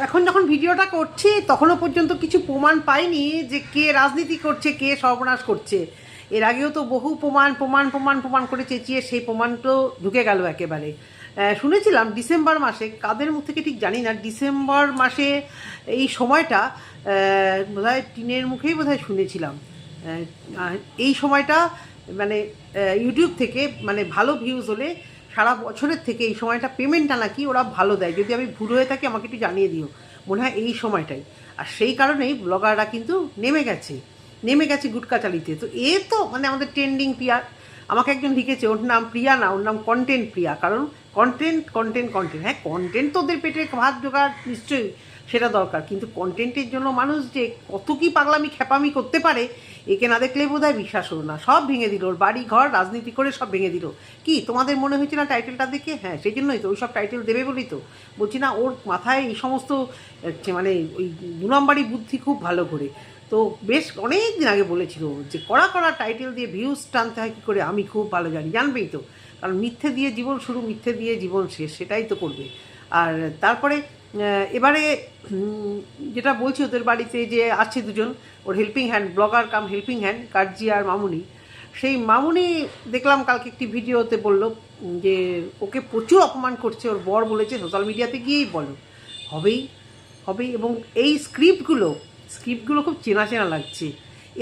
এখন যখন ভিডিওটা করছি তখনও পর্যন্ত কিছু প্রমাণ পাইনি যে কে রাজনীতি করছে, কে সর্বনাশ করছে। এর আগেও তো বহু প্রমাণ প্রমাণ প্রমাণ প্রমাণ করে চেঁচিয়ে সেই প্রমাণ তো ঢুকে গেল একেবারে। শুনেছিলাম ডিসেম্বর মাসে, কাদের মুখ থেকে ঠিক জানি না, ডিসেম্বর মাসে এই সময়টা বোধহয় টিনের মুখেই বোধহয় শুনেছিলাম। এই সময়টা মানে ইউটিউব থেকে মানে ভালো ভিউজ হলে সারা বছরের থেকে এই সময়টা পেমেন্টটা নাকি ওরা ভালো দেয়। যদি আমি ভুল হয়ে থাকি আমাকে একটু জানিয়ে দিও, মনে হয় এই সময়টাই। আর সেই কারণেই ব্লগাররা কিন্তু নেমে গেছে গুটকা চালিতে। তো এ তো মানে আমাদের ট্রেন্ডিং প্রিয়া, আমাকে একজন লিখেছে ওর নাম প্রিয়া না, ওর নাম কন্টেন্ট প্রিয়া। কারণ কন্টেন্ট কন্টেন্ট কন্টেন্ট, হ্যাঁ কন্টেন্ট তো ওদের পেটে ভাত জোগাড় নিশ্চয়ই সেটা দরকার, কিন্তু কন্টেন্টের জন্য মানুষ যে কত কি পাগলামি খ্যাপামি করতে পারে একে না দেখলে বোধহয় বিশ্বাস হলো না। সব ভেঙে দিল, ওর বাড়ি ঘর রাজনীতি করে সব ভেঙে দিল। কি তোমাদের মনে হয়েছে না টাইটেলটা দেখে? হ্যাঁ সেই জন্যই তো ওই সব টাইটেল দেবে বলেই তো বলছি না, ওর মাথায় এই সমস্ত মানে ওই 2 নম্বরই বুদ্ধি খুব ভালো করে। তো বেশ অনেক দিন আগে বলেছিল যে কড়া কড়া টাইটেল দিয়ে ভিউজ টানতে হয় কী করে আমি খুব ভালো জানি, জানবেই তো। কারণ মিথ্যে দিয়ে জীবন শুরু, মিথ্যে দিয়ে জীবন শেষ, সেটাই তো করবে। আর তারপরে এবারে যেটা বলছি, ওদের বাড়িতে যে আছে দুজন ওর হেল্পিং হ্যান্ড, ব্লগার কাম হেল্পিং হ্যান্ড, কার্জি আর মামুনি। সেই মামুনি দেখলাম কালকে একটি ভিডিওতে বলল যে ওকে প্রচুর অপমান করছে, ওর বর বলেছে সোশ্যাল মিডিয়াতে গিয়েই বলো। হবেই হবেই। এবং এই স্ক্রিপ্টগুলো খুব চেনা চেনা লাগছে।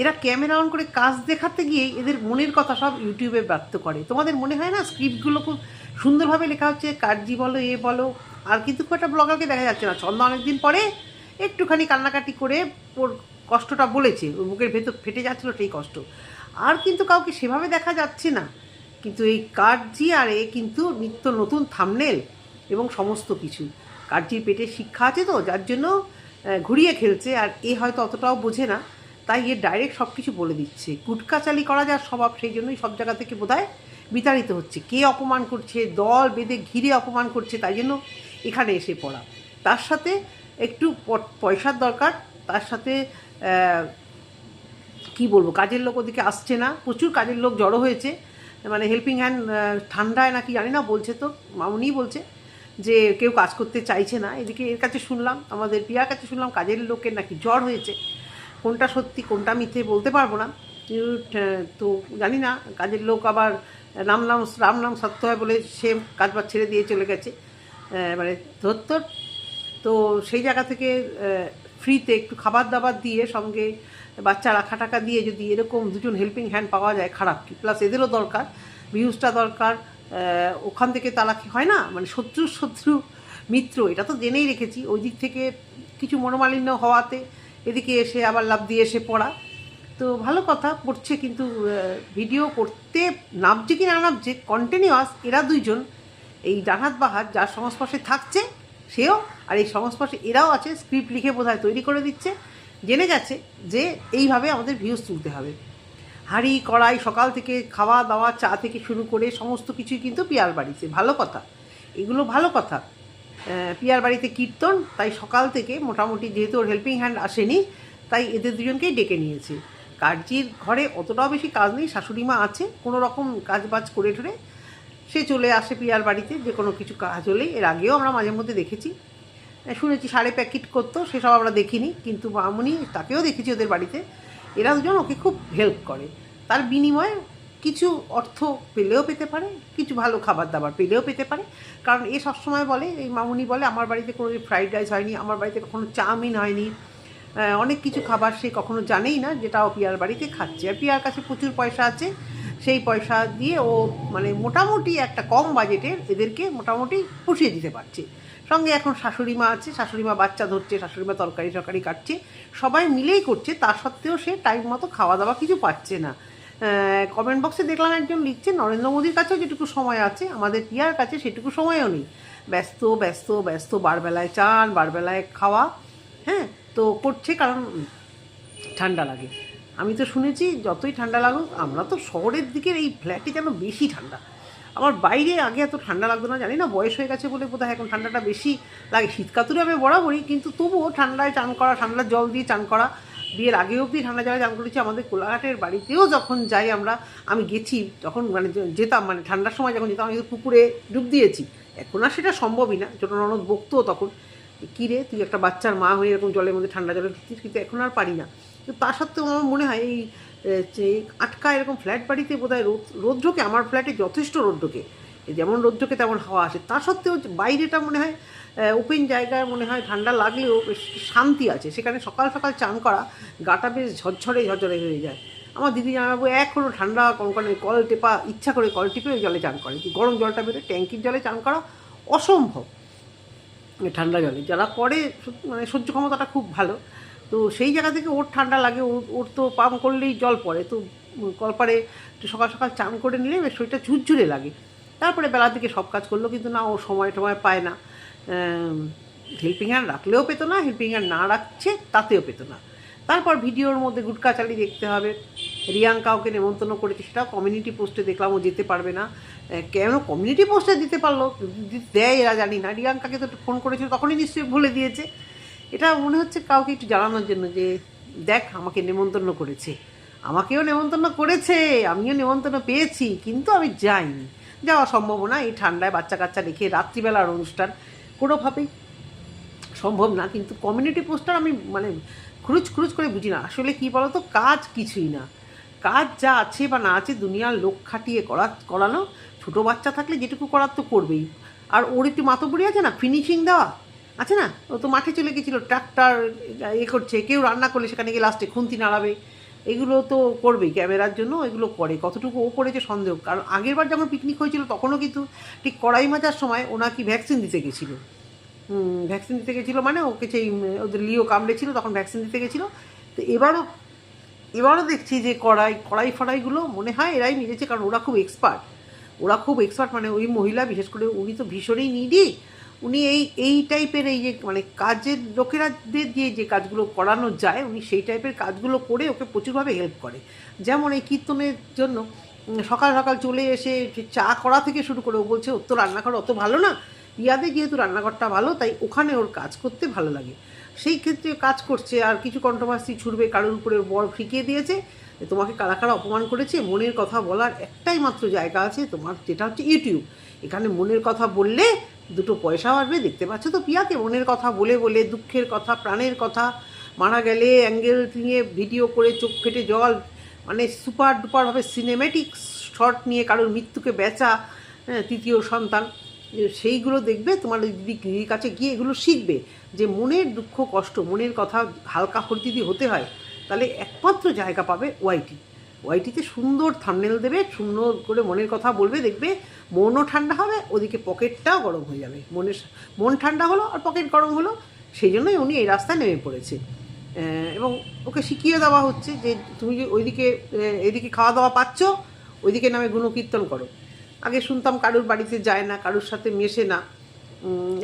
এরা ক্যামেরা অন করে কাজ দেখাতে গিয়ে এদের মনের কথা সব ইউটিউবে ব্যক্ত করে। তোমাদের মনে হয় না স্ক্রিপ্টগুলো খুব সুন্দরভাবে লেখা হচ্ছে? কার্জি বলো, এ বলো। আর কিন্তু খুব একটা ব্লগারকে দেখা যাচ্ছে না। ছন্দ অনেকদিন পরে একটুখানি কান্নাকাটি করে ওর কষ্টটা বলেছে, ওর বুকের ভেতর ফেটে যাচ্ছিলো সেই কষ্ট। আর কিন্তু কাউকে সেভাবে দেখা যাচ্ছে না। কিন্তু এই কার্জি আর এ কিন্তু নিত্য নতুন থাম্বনেল এবং সমস্ত কিছু। কার্জির পেটে শিক্ষা আছে তো, যার জন্য ঘুরিয়ে খেলছে। আর এ হয়তো অতটাও বোঝে না, তাই এ ডাইরেক্ট সব কিছু বলে দিচ্ছে। কুটকাচালি করা যার স্বভাব, সেই জন্যই সব জায়গা থেকে বোধহয় বিতাড়িত হচ্ছে। কে অপমান করছে, দল বেঁধে ঘিরে অপমান করছে, তাই জন্য এখানে এসে পড়া। তার সাথে একটু পয়সার দরকার, তার সাথে কি বলবো, কাজের লোক ওদিকে আসছে না, প্রচুর কাজের লোক জড়ো হয়েছে। মানে হেল্পিং হ্যান্ড ঠান্ডায় নাকি জানি না, বলছে তো মামুনিই বলছে যে কেউ কাজ করতে চাইছে না। এদিকে এর কাছে শুনলাম, আমাদের পিয়ার কাছে শুনলাম কাজের লোকের নাকি জ্বর হয়েছে। কোনটা সত্যি কোনটা মিথ্যে বলতে পারবো না, তো জানি না। কাজের লোক আবার রাম নাম সত্য হয় বলে সে কাজ বাজ ছেড়ে দিয়ে চলে গেছে, মানে ধর। তো সেই জায়গা থেকে ফ্রিতে একটু খাবার দাবার দিয়ে সঙ্গে বাচ্চা রাখা টাকা দিয়ে যদি এরকম দুজন হেল্পিং হ্যান্ড পাওয়া যায়, খারাপ কি? প্লাস এদেরও দরকার, ভিউজটা দরকার। ওখান থেকে তারা কি হয় না, মানে শত্রু মিত্র, এটা তো জেনেই রেখেছি। ওই দিক থেকে কিছু মনোমালিন্য হওয়াতে এদিকে এসে আবার লাভ দিয়ে এসে পড়া। তো ভালো কথা পড়ছে, কিন্তু ভিডিও করতে নামছে কি না নামছে কন্টিনিউয়াস। এরা দুইজন এই ডানহাত বাহাত যার সংস্পর্শে থাকছে সেও, আর এই সংস্পর্শে এরাও আছে, স্ক্রিপ্ট লিখে বোধহয় তৈরি করে দিচ্ছে। জেনে গেছে যে এইভাবে আমাদের ভিউজ তুলতে হবে। হাঁড়ি কড়াই সকাল থেকে খাওয়া দাওয়া, চা থেকে শুরু করে সমস্ত কিছুই কিন্তু পিয়ার বাড়িতে। ভালো কথা, এগুলো ভালো কথা। পিয়ার বাড়িতে কীর্তন, তাই সকাল থেকে মোটামুটি, যেহেতু ওর হেল্পিং হ্যান্ড আসেনি তাই এদের দুজনকেই ডেকে নিয়েছে। কার্জির ঘরে অতটাও বেশি কাজ নেই, শাশুড়ি মা আছে, কোনো রকম কাজ বাজ করে ঠরে সে চলে আসে পিয়ার বাড়িতে যে কোনো কিছু কাজ হলেই। এর আগেও আমরা মাঝে মধ্যে দেখেছি, শুনেছি শাড়ি প্যাকেট করতো, সেসব আমরা দেখিনি, কিন্তু মামুনি তাকেও দেখেছি ওদের বাড়িতে। এরা দুজন ওকে খুব হেল্প করে, তার বিনিময়ে কিছু অর্থ পেলেও পেতে পারে, কিছু ভালো খাবার দাবার পেলেও পেতে পারে। কারণ এ সবসময় বলে, এই মামুনি বলে, আমার বাড়িতে কোনো ফ্রাইড রাইস হয়নি, আমার বাড়িতে কখনো চাউমিন হয়নি, অনেক কিছু খাবার সে কখনো জানেই না, যেটাও পিয়ার বাড়িতে খাচ্ছে। আর পিয়ার কাছে প্রচুর পয়সা আছে, সেই পয়সা দিয়ে ও মানে মোটামুটি একটা কম বাজেটের এদেরকে মোটামুটি পুষিয়ে দিতে পারছে। সঙ্গে এখন শাশুড়ি মা আছে, শাশুড়ি মা বাচ্চা ধরছে, শাশুড়ি মা তরকারি কাটছে, সবাই মিলেই করছে। তা সত্ত্বেও সে টাইম মতো খাওয়া দাওয়া কিছু পাচ্ছে না। কমেন্ট বক্সে দেখলাম একজন লিখছে নরেন্দ্র মোদীর কাছেও যেটুকু সময় আছে আমাদের পিয়ার কাছে সেটুকু সময়ও নেই। ব্যস্ত ব্যস্ত ব্যস্ত, বারবেলায় চান বারবেলায় খাওয়া। হ্যাঁ, তো করছে কারণ ঠান্ডা লাগে। আমি তো শুনেছি যতই ঠান্ডা লাগুক, আমরা তো শহরের দিকের এই ফ্ল্যাটে যেন বেশি ঠান্ডা। আমার বাইরে আগে এত ঠান্ডা লাগতো না, জানি না বয়স হয়ে গেছে বলে বোধহয় এখন ঠান্ডাটা বেশি লাগে। শীতকাতুরে আমি বরাবরই, কিন্তু তবুও ঠান্ডায় চান করা, ঠান্ডার জল দিয়ে চান করা, বিয়ের আগে অবধি ঠান্ডা জলে চান করেছি। আমাদের কোলাঘাটের বাড়িতেও যখন যাই আমরা, আমি গেছি যখন মানে যেতাম, মানে ঠান্ডার সময় যখন যেতাম আমি পুকুরে ডুব দিয়েছি। এখন আর সেটা সম্ভবই না, ছোটো ননদ বকতো তখন কী রে তুই একটা বাচ্চার মা হয়ে এরকম জলের মধ্যে ঠান্ডা জলে ঢুকছিস, কিন্তু এখন আর পারি না। তো তা সত্ত্বেও আমার মনে হয় এই যে আটকা এরকম ফ্ল্যাট বাড়িতে বোধহয় রোদ ঢোকে, আমার ফ্ল্যাটে যথেষ্ট রোদ ঢোকে, যেমন রোদ ঢোকে তেমন হাওয়া আসে, তা সত্ত্বেও বাইরেটা মনে হয় ওপেন জায়গায় মনে হয় ঠান্ডা লাগলেও বেশ শান্তি আছে সেখানে। সকাল সকাল চান করা গাটা বেশ ঝরঝরে ঝরঝরে হয়ে যায়। আমার দিদি জানাবো এখনও ঠান্ডা কনকনে কল টেপা ইচ্ছা করে কল টিপে ওই জলে চান করে, গরম জলটা বেরোয়, ট্যাঙ্কির জলে চান করা অসম্ভব ঠান্ডা জলে। যারা করে মানে সহ্য ক্ষমতাটা খুব ভালো, তো সেই জায়গা থেকে ওর ঠান্ডা লাগে, ওর তো পাম্প করলেই জল পড়ে, তো কলপারে একটু সকাল সকাল চান করে নিলে বেশ শরীরটা ঝুরঝুরে লাগে। তারপরে বেলার দিকে সব কাজ করলো, কিন্তু না ও সময় টময় পায় না। হেল্পিং হ্যান্ড রাখলেও পেতো না, হেল্পিং হ্যান্ড না রাখছে তাতেও পেতো না। তারপর ভিডিওর মধ্যে গুটকা চালি দেখতে হবে। রিয়াঙ্কা ওকে নেমন্তন্ন করেছে, সেটাও কমিউনিটি পোস্টে দেখলাম ও যেতে পারবে না। কেন কমিউনিটি পোস্টে দিতে পারলো, দেয় এরা জানি না। রিয়াঙ্কাকে তো ফোন করেছিল, তখনই নিশ্চয়ই ভুলে দিয়েছে। এটা মনে হচ্ছে কাউকে একটু জানানোর জন্য যে দেখ আমাকে নেমন্তন্ন করেছে, আমাকেও নেমন্তন্ন করেছে, আমিও নেমন্তন্ন পেয়েছি, কিন্তু আমি যাইনি, যাওয়া সম্ভব না। এই ঠান্ডায় বাচ্চা কাচ্চা রেখে রাত্রিবেলার অনুষ্ঠান কোনোভাবেই সম্ভব না। কিন্তু কমিউনিটি পোস্টার আমি মানে খুরুচ করে বুঝি না আসলে কী বলো তো, কাজ কিছুই না, কাজ যা আছে বা না আছে দুনিয়ার লোক খাটিয়ে করানো। ছোটো বাচ্চা থাকলে যেটুকু করার তো করবেই। আর ওর একটু মাতবুড়ি আছে না, ফিনিশিং দেওয়া আছে না, ও তো মাঠে চলে গেছিলো, ট্রাক্টর করছে, কেউ রান্না করলে সেখানে গিয়ে লাস্টে খুন্তি নাড়াবে, এগুলো তো করবেই ক্যামেরার জন্য, এগুলো করে। কতটুকু ও করেছে সন্দেহ, কারণ আগেরবার যখন পিকনিক হয়েছিল তখনও কিন্তু ঠিক কড়াই মাজার সময় ওনাকে ভ্যাকসিন দিতে গেছিলো। ভ্যাকসিন দিতে গেছিলো মানে ওকে সেই ওদের লিও কামড়েছিল, তখন ভ্যাকসিন দিতে গেছিলো। তো এবারও দেখছি যে কড়াই ফড়াইগুলো মনে হয় এরাই নিয়েছে, কারণ ওরা খুব এক্সপার্ট মানে ওই মহিলা বিশেষ করে উনি তো ভীষণই নিডি। উনি এই টাইপের এই যে মানে কাজের লোকেরাদের দিয়ে যে কাজগুলো করানো যায় উনি সেই টাইপের কাজগুলো করে ওকে প্রচুরভাবে হেল্প করে। যেমন এই কীর্তনের জন্য সকাল সকাল চলে এসে চা করা থেকে শুরু করে, ও বলছে ওর তো রান্নাঘর অত ভালো না, ইয়াদের যেহেতু রান্নাঘরটা ভালো তাই ওখানে ওর কাজ করতে ভালো লাগে, সেই ক্ষেত্রে কাজ করছে। আর কিছু কন্ট্রোভার্সি ছুড়বে কারোর উপরে, বর ফিকিয়ে দিয়েছে তোমাকে কারা কারা অপমান করেছে। মনের কথা বলার একটাই মাত্র জায়গা আছে তোমার, যেটা হচ্ছে ইউটিউব। এখানে মনের কথা বললে দুটো পয়সা আসবে, দেখতে পাচ্ছ তো পিয়াকে মনের কথা বলে বলে, দুঃখের কথা, প্রাণের কথা, মারা গেলে অ্যাঙ্গেল নিয়ে ভিডিও করে চোখ ফেটে জল, মানে সুপার ডুপারভাবে সিনেমেটিক শট নিয়ে কারোর মৃত্যুকে বেচা, তৃতীয় সন্তান, সেইগুলো দেখবে তোমার দিদির কাছে গিয়ে এগুলো শিখবে যে মনের দুঃখ কষ্ট, মনের কথা হালকা যদি হতে হয় তাহলে একমাত্র জায়গা পাবে ওয়াইটিতে সুন্দর থাম্বনেল দেবে, সুন্দর করে মনের কথা বলবে, দেখবে মনও ঠান্ডা হবে, ওদিকে পকেটটাও গরম হয়ে যাবে। মন ঠান্ডা হলো আর পকেট গরম হলো, সেই জন্যই উনি এই রাস্তায় নেমে পড়েছে। এবং ওকে শিখিয়ে দেওয়া হচ্ছে যে তুমি যে এদিকে খাওয়া দাওয়া পাচ্ছ, ওইদিকে নামে গুণকীর্তন করো। আগে শুনতাম কারোর বাড়িতে যায় না, কারোর সাথে মেশে না,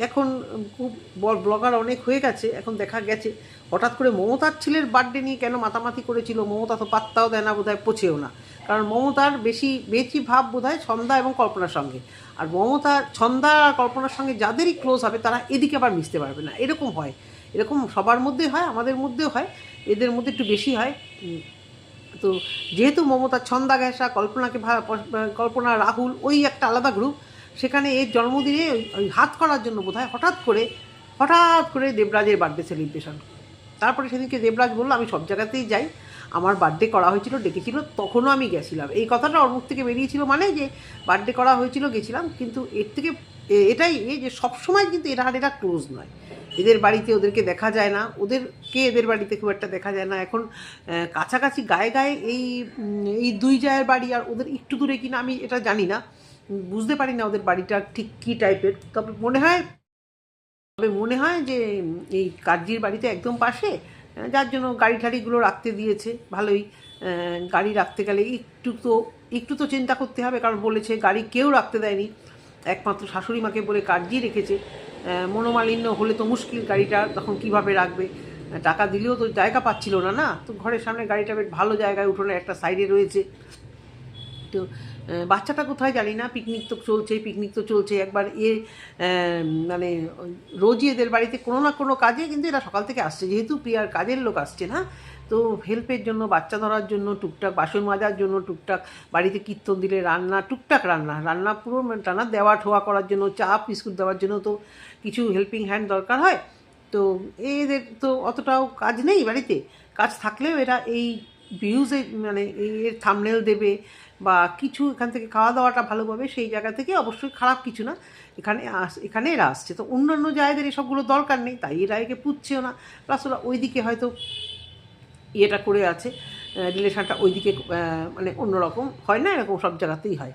এখন খুব ব্লগার অনেক হয়ে গেছে। এখন দেখা গেছে হঠাৎ করে মমতার ছেলের বার্থডে নিয়ে কেন মাতামাতি করেছিল, মমতা তো পাত্তাও দেয় না বোধহয়, পোছেও না, কারণ মমতার বেশি ভাব বোধহয় ছন্দা এবং কল্পনার সঙ্গে। আর ছন্দা আর কল্পনার সঙ্গে যাদেরই ক্লোজ হবে তারা এদিকে আবার মিশতে পারবে না, এরকম হয়, এরকম সবার মধ্যে হয়, আমাদের মধ্যেও হয়, এদের মধ্যে একটু বেশি হয়। তো যেহেতু মমতার ছন্দা ঘেঁষা, কল্পনা রাহুল ওই একটা আলাদা গ্রুপ, সেখানে এর জন্মদিনে ওই হাত করার জন্য বোধহয় হঠাৎ করে দেবরাজের বার্থডে সেলিব্রেশন। তারপরে সেদিনকে দেবরাজ বললো আমি সব জায়গাতেই যাই, আমার বার্থডে করা হয়েছিল, ডেকেছিল, তখনও আমি গেছিলাম। এই কথাটা ওর মুখ থেকে বেরিয়েছিল মানে যে বার্থডে করা হয়েছিল, গেছিলাম। কিন্তু এর থেকে এটাই যে সবসময় কিন্তু এরা ক্লোজ নয়, এদের বাড়িতে ওদেরকে দেখা যায় না, এদের বাড়িতে খুব একটা দেখা যায় না। এখন কাছাকাছি গায়ে এই দুই জায়ের বাড়ি আর ওদের একটু দূরে কিনা আমি এটা জানি না, বুঝতে পারি না ওদের বাড়িটা ঠিক কী টাইপের। তবে মনে হয় যে এই কার্জির বাড়িতে একদম পাশে, যার জন্য গাড়ি ঠাড়িগুলো রাখতে দিয়েছে ভালোই। গাড়ি রাখতে গেলে একটু তো চিন্তা করতে হবে, কারণ বলেছে গাড়ি কেউ রাখতে দেয়নি, একমাত্র শাশুড়ি মাকে বলে কার্জি রেখেছে। মনোমালিন্য হলে তো মুশকিল, গাড়িটা তখন কিভাবে রাখবে, টাকা দিলেও তো জায়গা পাচ্ছিল না, তো ঘরের সামনে গাড়িটা বেশ ভালো জায়গায় উঠোনে একটা সাইডে রয়েছে। তো বাচ্চাটা কোথায় জানি না, পিকনিক তো চলছে। একবার মানে রোজই এদের বাড়িতে কোনো না কোনো কাজে, কিন্তু এরা সকাল থেকে আসছে, যেহেতু প্রিয়ার কাজের লোক আসছে না, তো হেল্পের জন্য, বাচ্চা ধরার জন্য, টুকটাক বাসন মাজার জন্য, টুকটাক বাড়িতে কীর্তন দিলে টুকটাক রান্না পুরো টানা দেওয়া ঠোয়া করার জন্য, চা বিস্কুট দেওয়ার জন্য তো কিছু হেল্পিং হ্যান্ড দরকার হয়। তো এদের তো অতটাও কাজ নেই বাড়িতে, কাজ থাকলেও এরা এই ভিউজে মানে এর থাম্বনেল দেবে বা কিছু এখান থেকে খাওয়া দাওয়াটা ভালো পাবে, সেই জায়গা থেকে অবশ্যই খারাপ কিছু না, এখানে এরা আসছে। তো অন্যান্য জায়গাদের এসবগুলো দরকার নেই, তাই এরা একে পুচ্ছেও না। প্লাস ওরা ওইদিকে হয়তো ইয়েটা করে আছে, রিলেশানটা ওইদিকে মানে অন্যরকম হয় না, এরকম সব জায়গাতেই হয়।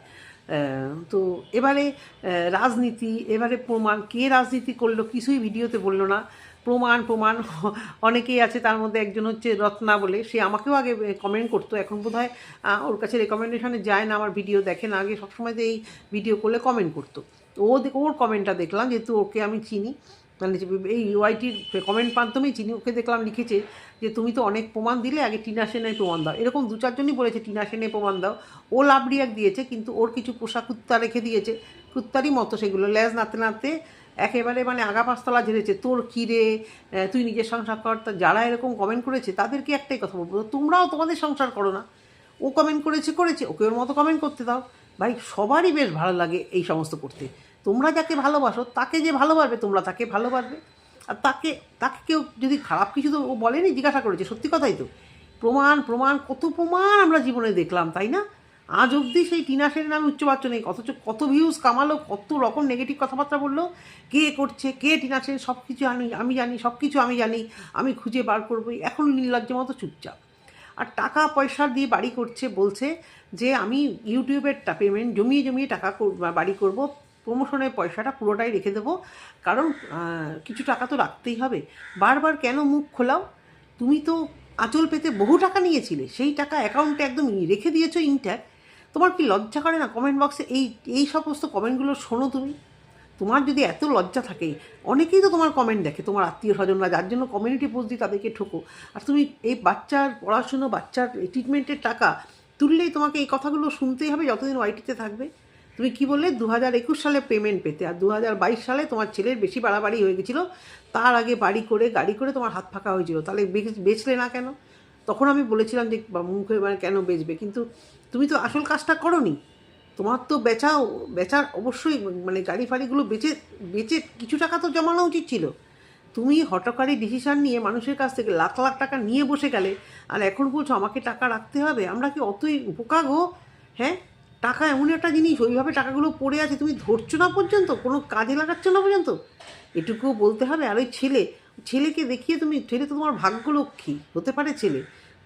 তো এবারে রাজনীতি, এবারে প্রমাণ, কে রাজনীতি করলো কিছুই ভিডিওতে বললো না। প্রমাণ প্রমাণ অনেকেই আছে, তার মধ্যে একজন হচ্ছে রত্না বলে, সে আমাকেও আগে কমেন্ট করতো, এখন বোধহয় ওর কাছে রেকমেন্ডেশনে যায় না, আমার ভিডিও দেখে না, আগে সবসময় তো এই ভিডিও করলে কমেন্ট করতো। ওর কমেন্টটা দেখলাম, যেহেতু ওকে আমি চিনি, মানে এই ওয়াইটির কমেন্ট মাধ্যমেই চিনি, ওকে দেখলাম লিখেছে যে তুমি তো অনেক প্রমাণ দিলে, আগে টিনা সেনের প্রমাণ দাও। এরকম 2-4জনই বলেছে টিনা সেনের প্রমাণ দাও। ও লাভ রিয়াক্ট দিয়েছে, কিন্তু ওর কিছু পোষা কুত্তা রেখে দিয়েছে, কুত্তারই মতো সেগুলো, ল্যাজ নাড়তে নাড়তে একেবারে মানে আগা পাঁচতলা ঝেড়েছে। তোর কী রে, তুই নিজের সংসার কর। তা যারা এরকম কমেন্ট করেছে তাদেরকে একটাই কথা বলবো, তোমরাও তোমাদের সংসার করো না। ও কমেন্ট করেছে, ওকে ওর মতো কমেন্ট করতে দাও ভাই। সবারই বেশ ভালো লাগে এই সমস্ত করতে। তোমরা যাকে ভালোবাসো তাকে যে ভালোবাসবে, তোমরা তাকে ভালোবাসবে। আর তাকে তাকে কেউ যদি খারাপ কিছু, তো ও বলেনি, জিজ্ঞাসা করেছে, সত্যি কথাই তো। প্রমাণ প্রমাণ কত প্রমাণ আমরা জীবনে দেখলাম, তাই না? আজ অবধি সেই টিনা সেনের নামে উচ্চবাচ্য নেই, অথচ কত ভিউজ কামালো, কত রকম নেগেটিভ কথাবার্তা বললো, কে করছে, কে টিনা সেন, সব কিছু আমি জানি, সব কিছু আমি জানি, আমি খুঁজে বার করবোই। এখন নির্লজ্জ মতো চুপচাপ। আর টাকা পয়সা দিয়ে বাড়ি করছে, বলছে যে আমি ইউটিউবের পেমেন্ট জমিয়ে জমিয়ে টাকা বাড়ি করব, প্রমোশনের পয়সাটা পুরোটাই রেখে দেবো, কারণ কিছু টাকা তো রাখতেই হবে। বারবার কেন মুখ খোলাও? তুমি তো আঁচল পেতে বহু টাকা নিয়েছিলে, সেই টাকা অ্যাকাউন্টে একদম রেখে দিয়েছো ইনট্যাক্ট। তোমার কি লজ্জা করে না কমেন্ট বক্সে এই সমস্ত কমেন্টগুলো শোনো তুমি? তোমার যদি এত লজ্জা থাকে, অনেকেই তো তোমার কমেন্ট দেখে, তোমার আত্মীয় স্বজনরা, যার জন্য কমিউনিটি পোস্ট দিয়ে তাদেরকে ঠোকো। আর তুমি এই বাচ্চার পড়াশুনো, বাচ্চার ট্রিটমেন্টের টাকা তুললেই তোমাকে এই কথাগুলো শুনতেই হবে যতদিন ওয়াইটিতে থাকবে। তুমি কি বললে 2021 সালে পেমেন্ট পেতে, আর 2022 সালে তোমার ছেলের বেশি বাড়াবাড়ি হয়ে গেছিলো, তার আগে বাড়ি করে গাড়ি করে তোমার হাত ফাঁকা হয়েছিল, তাহলে বেচলে না কেন? তখন আমি বলেছিলাম যে মুখে মানে কেন বেচবে, কিন্তু তুমি তো আসল কাজটা করোনি। তোমার তো বেচার অবশ্যই মানে গাড়ি ফাড়িগুলো বেচে বেচে কিছু টাকা তো জমানো উচিত ছিল। তুমি হঠকারী ডিসিশান নিয়ে মানুষের কাছ থেকে লাখ লাখ টাকা নিয়ে বসে গেলে, আর এখন বলছো আমাকে টাকা রাখতে হবে। আমরা কি অতই বোকা গো? হ্যাঁ, টাকা এমন একটা জিনিস, ওইভাবে টাকাগুলো পড়ে আছে, তুমি ধরছো না পর্যন্ত, কোনো কাজে লাগাচ্ছ না পর্যন্ত, এটুকুও বলতে হবে। আর ওই ছেলেকে দেখিয়ে ছেলে তো তোমার ভাগ্যলক্ষ্মী হতে পারে,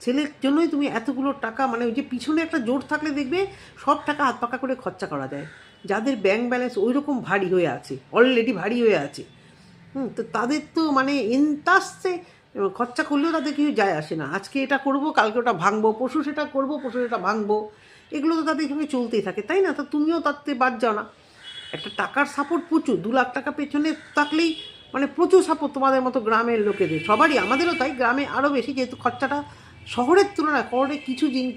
ছেলের জন্যই তুমি এতগুলো টাকা, মানে ওই যে পিছনে একটা জোর থাকলে দেখবে সব টাকা হাত পাকা করে খরচা করা যায়। যাদের ব্যাংক ব্যালেন্স ওই রকম ভারী হয়ে আছে, অলরেডি ভারী হয়ে আছে, তো তাদের তো মানে ইন্টাস্টে খরচা করলেও তাদের কিছু যায় আসে না। আজকে এটা করব, কালকে ওটা ভাঙবো, পরশু সেটা করবো, পরশু সেটা ভাঙবো, এগুলো তো তাদের সঙ্গে চলতেই থাকে, তাই না? তো তুমিও তাতে বাদ যাও না। একটা টাকার সাপোর্ট প্রচুর, 2 লাখ টাকা পেছনে থাকলেই মানে প্রচুর সাপোর্ট তোমাদের মতো গ্রামের লোকেদের, সবারই, আমাদেরও তাই, গ্রামে আরও বেশি, যেহেতু খরচাটা শহরের তুলনায়, শহরে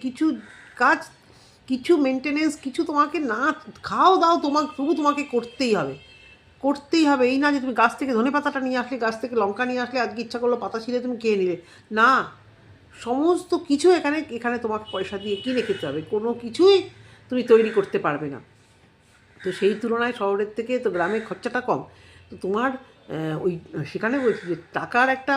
কিছু কাজ, কিছু মেনটেনেন্স, কিছু তোমাকে না খাও দাও তবু তোমাকে করতেই হবে। এই না যে তুমি গাছ থেকে ধনেপাতাটা নিয়ে আসলে, গাছ থেকে লঙ্কা নিয়ে আসলে, আজকে ইচ্ছা করলো পাতা ছিঁড়ে তুমি খেয়ে নিলে, না, সমস্ত কিছু এখানে তোমাকে পয়সা দিয়ে কিনে খেতে হবে, কোনো কিছুই তুমি তৈরি করতে পারবে না। তো সেই তুলনায় শহরের থেকে তো গ্রামের খরচাটা কম। তো তোমার ওই সেখানে বলছি যে টাকার একটা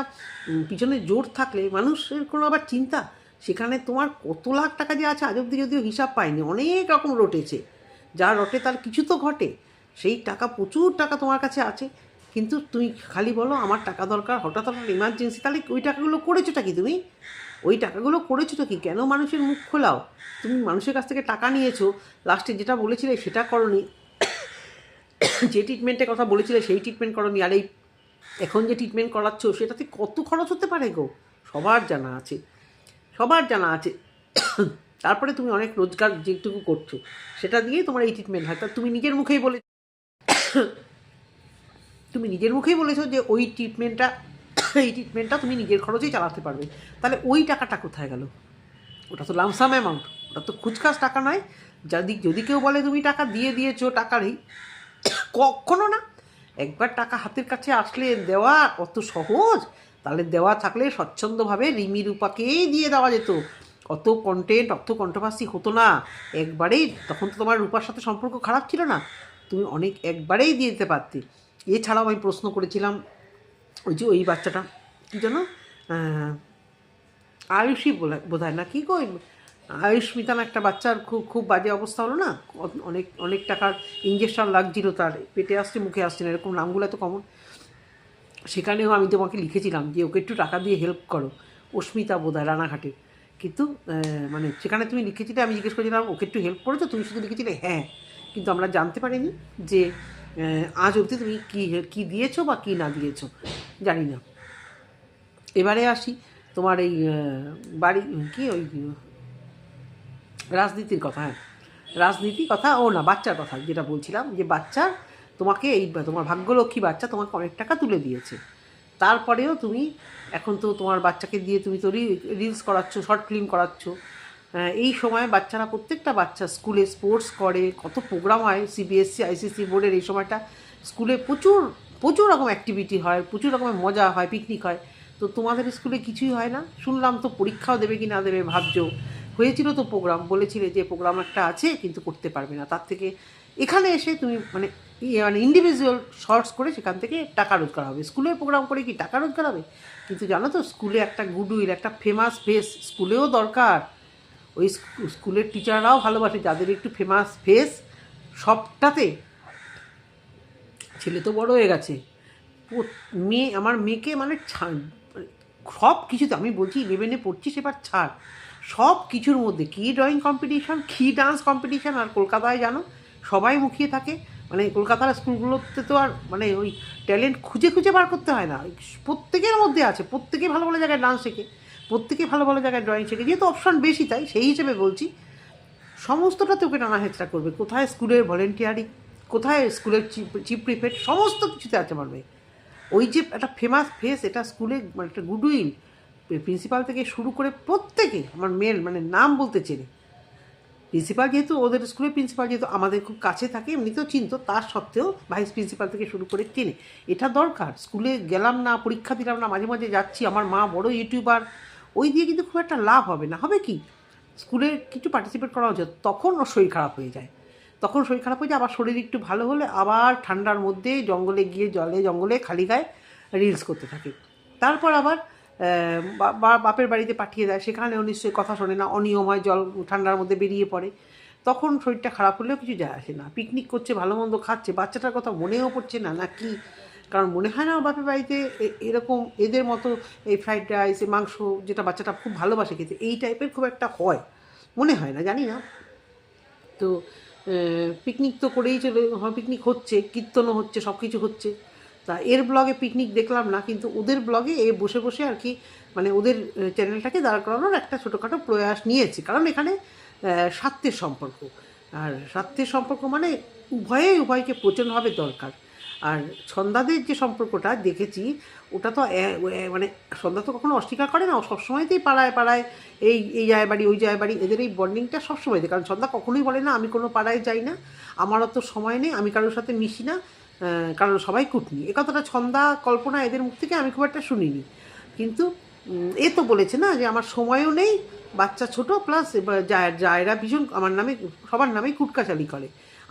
পিছনে জোর থাকলে মানুষের কোনো আবার চিন্তা, সেখানে তোমার কত লাখ টাকা যে আছে আজ অব্দি যদিও হিসাব পাইনি, অনেক রকম রটেছে, যা রটে তার কিছু তো ঘটে। সেই টাকা, প্রচুর টাকা তোমার কাছে আছে, কিন্তু তুমি খালি বলো আমার টাকা দরকার, হঠাৎ ইমার্জেন্সি, তাহলে ওই টাকাগুলো করেছোটা কি তুমি? ওই টাকাগুলো করেছোটা কি? কেন মানুষের মুখ খোলাও? তুমি মানুষের কাছ থেকে টাকা নিয়েছো, লাস্টে যেটা বলেছিলে সেটা করনি, যে ট্রিটমেন্টের কথা বলেছিলে সেই ট্রিটমেন্ট করনি, আর এখন যে ট্রিটমেন্ট করাচ্ছ সেটাতে কত খরচ হতে পারে গো, সবার জানা আছে। তারপরে তুমি অনেক রোজগার যেটুকু করছো সেটা দিয়েই তোমার এই ট্রিটমেন্ট হয়। তা তুমি নিজের মুখেই বলেছো যে এই ট্রিটমেন্টটা তুমি নিজের খরচেই চালাতে পারবে, তাহলে ওই টাকাটা কোথায় গেল? ওটা তো লামসাম অ্যামাউন্ট, ওটা তো খুচখাস টাকা নয়। যদি কেউ বলে তুমি টাকা দিয়েছো টাকারই, কখনো না। একবার টাকা হাতের কাছে আসলে দেওয়া অত সহজ? তাহলে দেওয়া থাকলে স্বচ্ছন্দভাবে রিমি রূপাকেই দিয়ে দেওয়া যেত, অত কন্ট্রোভার্সি হতো না। একবারেই, তখন তো তোমার রূপার সাথে সম্পর্ক খারাপ ছিল না, তুমি একবারেই দিয়ে দিতে পারতে। এছাড়াও আমি প্রশ্ন করেছিলাম ওই যে ওই বাচ্চাটা কী যেন আয়ুষই বোধ হয় না কি কই আয়ুষ্মিতা না একটা বাচ্চার খুব খুব বাজে অবস্থা হলো না, অনেক অনেক টাকার ইঞ্জেকশন লাগছিল, তার পেটে আসছে মুখে আসছে না, এরকম নামগুলো এত কমন। সেখানেও আমি তোমাকে লিখেছিলাম যে ওকে একটু টাকা দিয়ে হেল্প করো, অস্মিতা বোধ হয় রানাঘাটের, কিন্তু মানে সেখানে তুমি লিখেছিলে, আমি জিজ্ঞেস করেছিলাম ওকে একটু হেল্প করেছো, তুমি শুধু লিখেছিলে হ্যাঁ, কিন্তু আমরা জানতে পারিনি যে আজ অবধি তুমি কী দিয়েছো বা কী না দিয়েছো জানি না। এবারে আসি তোমার এই বাড়ি কি ওই রাজনীতির কথা। হ্যাঁ, রাজনীতির কথা, ও না বাচ্চার কথা যেটা বলছিলাম, যে বাচ্চা তোমাকে এই তোমার ভাগ্যলক্ষ্মী বাচ্চা তোমাকে অনেক টাকা তুলে দিয়েছে, তারপরেও তুমি এখন তো তোমার বাচ্চাকে দিয়ে তুমি তো রিলস করাচ্ছ, শর্ট ফিল্ম করাচ্ছ। এই সময় বাচ্চারা প্রত্যেকটা বাচ্চা স্কুলে স্পোর্টস করে, কত প্রোগ্রাম হয়, সিবিএসসি আইসিসি বোর্ডের এই সময়টা স্কুলে প্রচুর প্রচুর রকম অ্যাক্টিভিটি হয়, প্রচুর রকমের মজা হয়, পিকনিক হয়। তো তোমাদের স্কুলে কিছুই হয় না, শুনলাম তো পরীক্ষাও দেবে কি না দেবে ভাবছো। হয়েছিল তো প্রোগ্রাম, বলেছিলে যে প্রোগ্রাম একটা আছে কিন্তু করতে পারবে না, তার থেকে এখানে এসে তুমি মানে মানে ইন্ডিভিজুয়াল শর্টস করে সেখান থেকে টাকা রোজগার হবে, স্কুলের প্রোগ্রাম করে কি টাকা রোজগার হবে? কিন্তু জানো তো স্কুলে একটা গুডউইল, একটা ফেমাস ফেস স্কুলেও দরকার। ওই স্কুলের টিচাররাও ভালোবাসে যাদের একটু ফেমাস ফেস সবটাতে। ছেলে তো বড় হয়ে গেছে, মেয়ে আমার মেয়েকে মানে সব কিছুতে, আমি বলছি 11-এ পড়ছিস এবার ছাড়, সব কিছুর মধ্যে কী ড্রয়িং কম্পিটিশান, কী ডান্স কম্পিটিশান, আর কলকাতায় জানো সবাই মুখিয়ে থাকে, মানে কলকাতার স্কুলগুলোতে তো আর মানে ওই ট্যালেন্ট খুঁজে খুঁজে বার করতে হয় না, প্রত্যেকের মধ্যে আছে, প্রত্যেকে ভালো ভালো জায়গায় ডান্স শেখে, প্রত্যেকে ভালো ভালো জায়গায় ড্রয়িং শেখে, যেহেতু অপশান বেশি তাই সেই হিসেবে বলছি। সমস্তটাতে ওকে টানা হেঁচড়া করবে, কোথায় স্কুলের ভলেন্টিয়ারিং, কোথায় স্কুলের চিফ প্রিফেক্ট, সমস্ত কিছুতে আছে আমার মেয়ে। ওই যে একটা ফেমাস ফেস, এটা স্কুলে মানে একটা গুডউইল, প্রিন্সিপাল থেকে শুরু করে প্রত্যেকে আমার মেয়ের মানে নাম বলতে চেনে। প্রিন্সিপাল যেহেতু ওদের স্কুলের প্রিন্সিপাল যেহেতু আমাদের খুব কাছে থাকে, এমনিতেও চিনতো, তার সত্ত্বেও ভাইস প্রিন্সিপাল থেকে শুরু করে চেনে। এটা দরকার, স্কুলে গেলাম না, পরীক্ষা দিলাম না, মাঝে মাঝে যাচ্ছি, আমার মা বড় ইউটিউবার, ওই দিয়ে কিন্তু খুব একটা লাভ হবে না। হবে কি, স্কুলে কিছু পার্টিসিপেট করা উচিত, তখন ওর শরীর খারাপ হয়ে যায়, তখন শরীর খারাপ হয়ে যায়, আবার শরীর একটু ভালো হলে আবার ঠান্ডার মধ্যে জঙ্গলে গিয়ে জঙ্গলে খালি গায়ে রিলস করতে থাকে। তারপর আবার বাপের বাড়িতে পাঠিয়ে দেয়, সেখানেও নিশ্চয়ই কথা শোনে না, অনিয়ম হয়, জল ঠান্ডার মধ্যে বেরিয়ে পড়ে, তখন শরীরটা খারাপ হলেও কিছু যায় আসে না। পিকনিক করছে, ভালো মন্দ খাচ্ছে, বাচ্চাটার কথা মনেও পড়ছে না না কি, কারণ মনে হয় না বাপের বাড়িতে এরকম এদের মতো এই ফ্রাইড রাইস, মাংস, যেটা বাচ্চাটা খুব ভালোবাসে খেতে, এই টাইপের খুব একটা হয় মনে হয় না, জানি না। তো পিকনিক তো করেই চলে, পিকনিক হচ্ছে, কীর্তনও হচ্ছে, সব কিছু হচ্ছে। তা এর ব্লগে পিকনিক দেখলাম না, কিন্তু ওদের ব্লগে এ বসে বসে আর কি মানে ওদের চ্যানেলটাকে দাঁড় করানোর একটা ছোটোখাটো প্রয়াস নিয়েছে, কারণ এখানে স্বার্থের সম্পর্ক, আর স্বার্থের সম্পর্ক মানে উভয়কে প্রচণ্ডভাবে দরকার। আর ছন্দাদের যে সম্পর্কটা দেখেছি, ওটা তো মানে সন্ধ্যা তো কখনো অস্বীকার করে না, ও সবসময়তেই পাড়ায় পাড়ায় এই যায় বাড়ি ওই যায় বাড়ি, এদের এই বন্ডিংটা সবসময় দেয়, কারণ সন্ধ্যা কখনোই বলে না আমি কোনো পাড়ায় যাই না, আমার অত সময় নেই, আমি কারোর সাথে মিশি না, কারণ সবাই কুটনি। এ কথাটা ছন্দা কল্পনা এদের মুখ থেকে আমি খুব একটা শুনিনি, কিন্তু এ তো বলেছে না যে আমার সময়ও নেই, বাচ্চা ছোটো, প্লাস জায়রা ভীষণ আমার নামে সবার নামেই কুটকাচালি করে,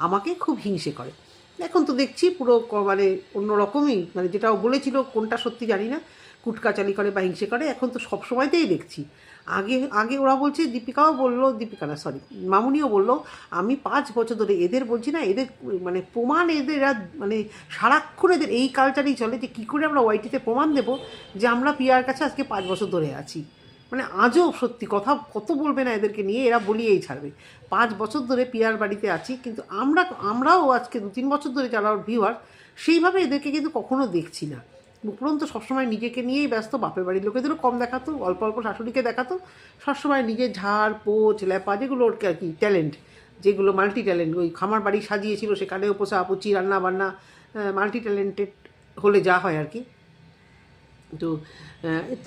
আমাকে খুব হিংসে করে। এখন তো দেখছি পুরো মানে অন্যরকমই, মানে যেটাও বলেছিল কোনটা সত্যি জানি না, কুটকাচালি করে বা হিংসে করে, এখন তো সব সময়তেই দেখছি। আগে আগে ওরা বলছে, দীপিকাও বললো, দীপিকা না সরি মামুনিও বললো, আমি 5 বছর ধরে এদের বলছি না, এদের মানে প্রমাণ, এদের মানে সারাক্ষণ এদের এই কালচারই চলে, যে কী করে আমরা ওয়াইটিতে প্রমাণ দেবো যে আমরা পিয়ার কাছে আজকে 5 বছর ধরে আছি। মানে আজও সত্যি কথা কত বলবে না এদেরকে নিয়ে, এরা বলিয়েই ছাড়বে। 5 বছর ধরে পিয়ার বাড়িতে আছি, কিন্তু আমরাও আজকে 2-3 বছর ধরে যারা ভিউয়ার, সেইভাবে এদেরকে কিন্তু কখনো দেখছি না। উপরন্ত সবসময় নিজেকে নিয়েই ব্যস্ত, বাপের বাড়ির লোকেদেরও কম দেখাতো, অল্প অল্প শাশুড়িকে দেখাতো, সবসময় নিজের ঝাড় পোচ ল্যাপা, যেগুলো ওর আর কি ট্যালেন্ট, যেগুলো মাল্টি ট্যালেন্ট, ওই খামার বাড়ি সাজিয়েছিল সেখানেও পোছাপুছি রান্না বান্না, মাল্টি ট্যালেন্টেড হলে যা হয় আর কি। তো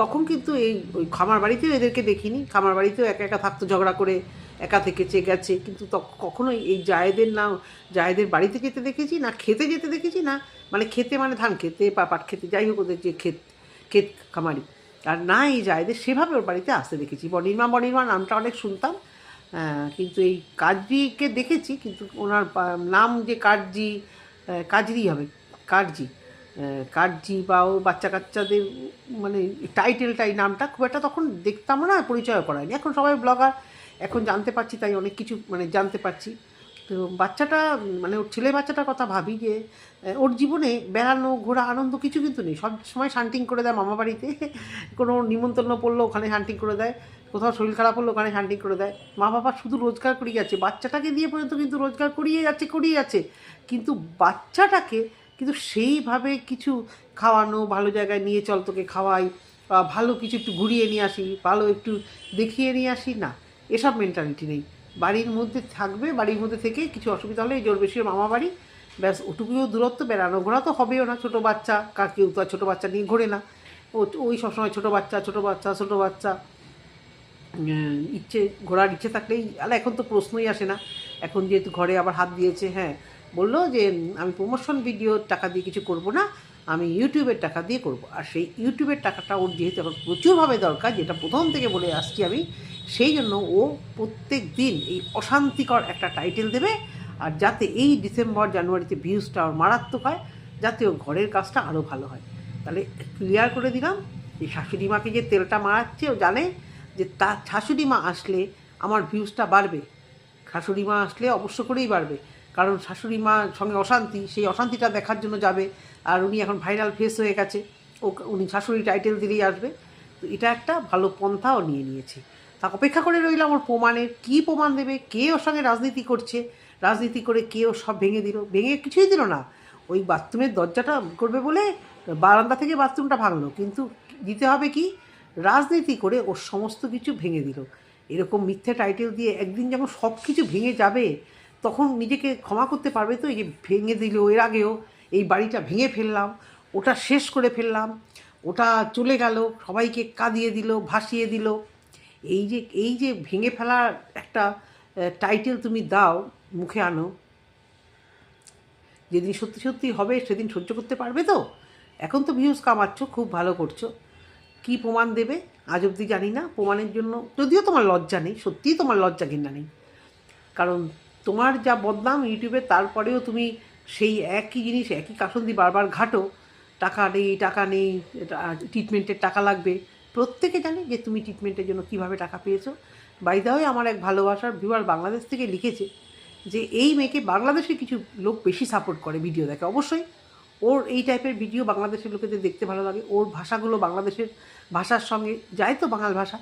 তখন কিন্তু এই ওই খামার বাড়িতেও এদেরকে দেখিনি, খামার বাড়িতেও একা একা থাকতো, ঝগড়া করে একা থেকেছে গেছে, কিন্তু কখনোই এই জায়েদের না, জায়েদের বাড়িতে যেতে দেখেছি না, খেতে যেতে দেখেছি না, মানে খেতে মানে ধান খেতে বা পাট খেতে, যাই হোক ওদের যে ক্ষেত খামারি, আর না এই জায়েদের সেভাবে ওর বাড়িতে আসতে দেখেছি। বনির্মা নামটা অনেক শুনতাম, কিন্তু এই কাজরিকে দেখেছি, কিন্তু ওনার নাম যে কাজরি হবে, কাজরি, কার্জি বা ও বাচ্চা কাচ্চাদের মানে টাইটেলটাই নামটা খুব একটা তখন দেখতাম না, পরিচয় করায়নি। এখন সবাই ব্লগার, এখন জানতে পারছি, তাই অনেক কিছু মানে জানতে পারছি। তো বাচ্চাটা মানে ওর ছেলে বাচ্চাটার কথা ভাবি যে ওর জীবনে বেড়ানো ঘোরা আনন্দ কিছু কিন্তু নেই, সব সময় শান্টিং করে দেয় মামা বাড়িতে। কোনো নিমন্ত্রণ পড়লো ওখানে শান্টিং করে দেয়, কোথাও শরীর খারাপ হলো ওখানে শান্টিং করে দেয়। মা বাবা শুধু রোজগার করিয়ে যাচ্ছে, বাচ্চাটাকে দিয়ে পর্যন্ত কিন্তু রোজগার করিয়ে যাচ্ছে, কিন্তু বাচ্চাটাকে কিন্তু সেইভাবে কিছু খাওয়ানো, ভালো জায়গায় নিয়ে চল তোকে খাওয়াই, ভালো কিছু একটু ঘুরিয়ে নিয়ে আসি, ভালো একটু দেখিয়ে নিয়ে আসি, না এসব মেন্টালিটি নেই। বাড়ির মধ্যে থাকবে, বাড়ির মধ্যে থেকে কিছু অসুবিধা হলে জোর বেশি মামা বাড়ি, ব্যাস ওটুকুও দূরত্ব, বেড়ানো ঘোরা তো হবেও না। ছোটো বাচ্চা, কেউ তো আর ছোটো বাচ্চা নিয়ে ঘোরে না, ওই সবসময় ছোটো বাচ্চা ইচ্ছে ঘোরার ইচ্ছে থাকলেই, আর এখন তো প্রশ্নই আসে না। এখন যেহেতু ঘরে আবার হাত দিয়েছে, হ্যাঁ বললো যে আমি প্রমোশন ভিডিওর টাকা দিয়ে কিছু করব না, আমি ইউটিউবের টাকা দিয়ে করব। আর সেই ইউটিউবের টাকাটা ওর যেহেতু এখন প্রচুরভাবে দরকার, যেটা প্রথম থেকে বলে আসছি আমি, সেই জন্য ও প্রত্যেক দিন এই অশান্তিকর একটা টাইটেল দেবে, আর যাতে এই ডিসেম্বর জানুয়ারিতে ভিউজটা ওর মারাত্মক হয়, যাতে ওর ঘরের কাজটা আরও ভালো হয়। তাহলে ক্লিয়ার করে দিলাম, এই শাশুড়ি মাকে যে তেলটা মারাচ্ছে ও জানে যে তার শাশুড়ি মা আসলে আমার ভিউজটা বাড়বে, শাশুড়ি মা আসলে অবশ্য করেই বাড়বে, কারণ শাশুড়ি মার সঙ্গে অশান্তি, সেই অশান্তিটা দেখার জন্য যাবে। আর উনি এখন ভাইরাল ফেস হয়ে গেছে, উনি শাশুড়ি টাইটেল দিলেই আসবে। তো এটা একটা ভালো পন্থাও নিয়ে নিয়েছে। তা অপেক্ষা করে রইলাম ওর প্রমাণের, কী প্রমাণ দেবে, কে ওর সঙ্গে রাজনীতি করছে, রাজনীতি করে কে ও সব ভেঙে দিল, ভেঙে কিছুই দিল না, ওই বাথরুমের দরজাটা করবে বলে বারান্দা থেকে বাথরুমটা ভাঙলো, কিন্তু দিতে হবে কি, রাজনীতি করে ওর সমস্ত কিছু ভেঙে দিল। এরকম মিথ্যে টাইটেল দিয়ে একদিন যখন সব কিছু ভেঙে যাবে, তখন নিজেকে ক্ষমা করতে পারবে তো, এই যে ভেঙে দিল, এর আগেও এই বাড়িটা ভেঙে ফেললাম, ওটা শেষ করে ফেললাম, ওটা চলে গেল, সবাইকে কাঁদিয়ে দিল, ভাসিয়ে দিল, এই যে ভেঙে ফেলার একটা টাইটেল তুমি দাও, মুখে আনো, যেদিন সত্যি সত্যি হবে সেদিন সহ্য করতে পারবে তো? এখন তো ভিউজ কামাচ্ছ, খুব ভালো করছো, কী প্রমাণ দেবে আজ অবধি জানি না। প্রমাণের জন্য যদিও তোমার লজ্জা নেই, সত্যিই তোমার লজ্জা ঘেন্না নেই, কারণ তোমার যা বদনাম ইউটিউবে, তারপরেও তুমি সেই একই জিনিস একই কাসন্দি বারবার ঘাটো, টাকা নেই, ট্রিটমেন্টের টাকা লাগবে। প্রত্যেকে জানে যে তুমি ট্রিটমেন্টের জন্য কীভাবে টাকা পেয়েছো। বাই দা ওয়ে, আমার এক ভালোবাসার ভিউয়ার বাংলাদেশ থেকে লিখেছে যে এই মেয়েকে বাংলাদেশে কিছু লোক বেশি সাপোর্ট করে, ভিডিও দেখে। অবশ্যই ওর এই টাইপের ভিডিও বাংলাদেশের লোকেদের দেখতে ভালো লাগে, ওর ভাষাগুলো বাংলাদেশের ভাষার সঙ্গে যায় তো, বাঙাল ভাষা,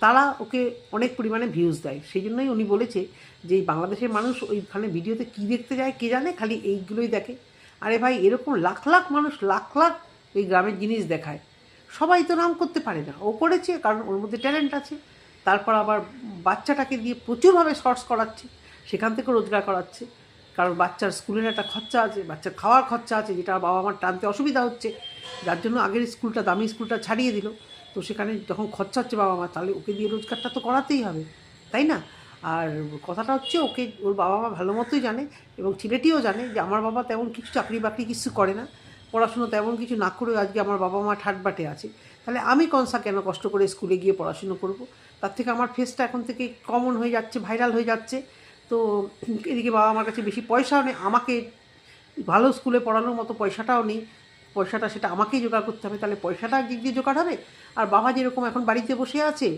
তারা ওকে অনেক পরিমাণে ভিউজ দেয়। সেই জন্যই উনি বলেছে যে এই বাংলাদেশের মানুষ ওইখানে ভিডিওতে কী দেখতে যায় কে জানে, খালি এইগুলোই দেখে। আরে ভাই, এরকম লাখ লাখ মানুষ লাখ লাখ এই গ্রামের জিনিস দেখায়, সবাই তো নাম করতে পারে না, ও করেছে কারণ ওর মধ্যে ট্যালেন্ট আছে। তারপর আবার বাচ্চাটাকে দিয়ে প্রচুরভাবে শর্টস করাচ্ছে, সেখান থেকে রোজগার করাচ্ছে, কারণ বাচ্চার স্কুলের একটা খরচা আছে, বাচ্চার খাওয়ার খরচা আছে, যেটা বাবা মার টানতে অসুবিধা হচ্ছে, যার জন্য আগের স্কুলটা, দামি স্কুলটা ছাড়িয়ে দিল। তো সেখানে যখন খরচা হচ্ছে বাবা মা, তাহলে ওকে দিয়ে রোজগারটা তো করাতেই হবে, তাই না? আর কথাটা হচ্ছে, ওকে ওর বাবা মা ভালো মতোই জানে, এবং ছেলেটিও জানে যে আমার বাবা তেমন কিছু চাকরি বাকরি কিছু করে না, পড়াশুনো তেমন কিছু না করেও আজকে আমার বাবা মা ঠাটবাটে আছে। তাহলে আমি কনসা কেন কষ্ট করে স্কুলে গিয়ে পড়াশুনো করব? তার থেকে আমার ফেসটা এখন থেকে কমন হয়ে যাচ্ছে, ভাইরাল হয়ে যাচ্ছে। তো এদিকে বাবা আমার কাছে বেশি পয়সাও নেই, আমাকে ভালো স্কুলে পড়ানোর মতো পয়সাটাও নেই, পয়সাটা সেটা আমাকেই জোগাড় করতে হবে। তাহলে পয়সাটা দিক দিয়ে জোগাড় হবে, আর বাবা যেরকম এখন বাড়িতে বসে আছে,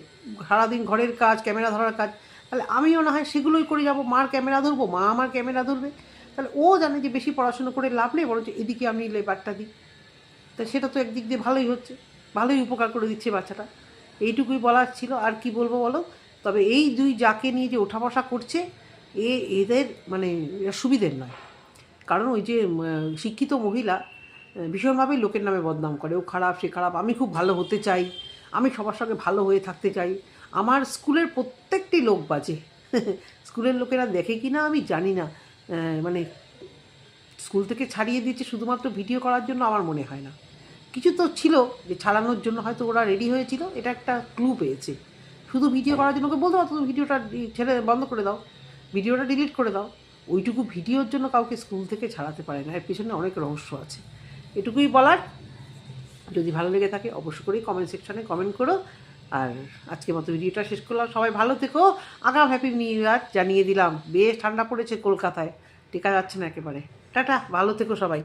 সারাদিন ঘরের কাজ, ক্যামেরা ধরার কাজ, তাহলে আমিও না হয় সেগুলোই করে যাব, মার ক্যামেরা ধরবো, মা আমার ক্যামেরা ধরবে। তাহলে ও জানে যে বেশি পড়াশুনো করে লাভ নেই, বরঞ্চ এদিকে আমি লেবারটা দিই, তা সেটা তো একদিক দিয়ে ভালোই হচ্ছে, ভালোই উপকার করে দিচ্ছে বাচ্চাটা। এইটুকুই বলার ছিল, আর কি বলবো বলো। তবে এই দুই যাকে নিয়ে যে ওঠা বসা করছে, এদের মানে সুবিধের নয়, কারণ ওই যে শিক্ষিত মহিলা ভীষণভাবেই লোকের নামে বদনাম করে, ও খারাপ, সে খারাপ, আমি খুব ভালো হতে চাই, আমি সবার সঙ্গে ভালো হয়ে থাকতে চাই, আমার স্কুলের প্রত্যেকটি লোক বাজে। স্কুলের লোকেরা দেখে কি না আমি জানি না, মানে স্কুল থেকে ছাড়িয়ে দিয়েছে শুধুমাত্র ভিডিও করার জন্য, আমার মনে হয় না। কিছু তো ছিল যে ছাড়ানোর জন্য হয়তো ওরা রেডি হয়েছিল, এটা একটা ক্লু পেয়েছে। শুধু ভিডিও করার জন্য ওকে বলতে পারতো তুমি ভিডিওটা ছেড়ে বন্ধ করে দাও, ভিডিওটা ডিলিট করে দাও। ওইটুকু ভিডিওর জন্য কাউকে স্কুল থেকে ছাড়াতে পারে না, এর পিছনে অনেক রহস্য আছে। এটুকুই বলার। যদি ভালো লেগে থাকে অবশ্যই করেই কমেন্ট সেকশানে কমেন্ট করো। আর আজকের মতো ভিডিওটা শেষ করলাম, সবাই ভালো থেকো। আগাম হ্যাপি নিউ ইয়ার জানিয়ে দিলাম, বেশ ঠান্ডা পড়েছে কলকাতায়, টেকা যাচ্ছে না একেবারে। টাটা, ভালো থেকো সবাই।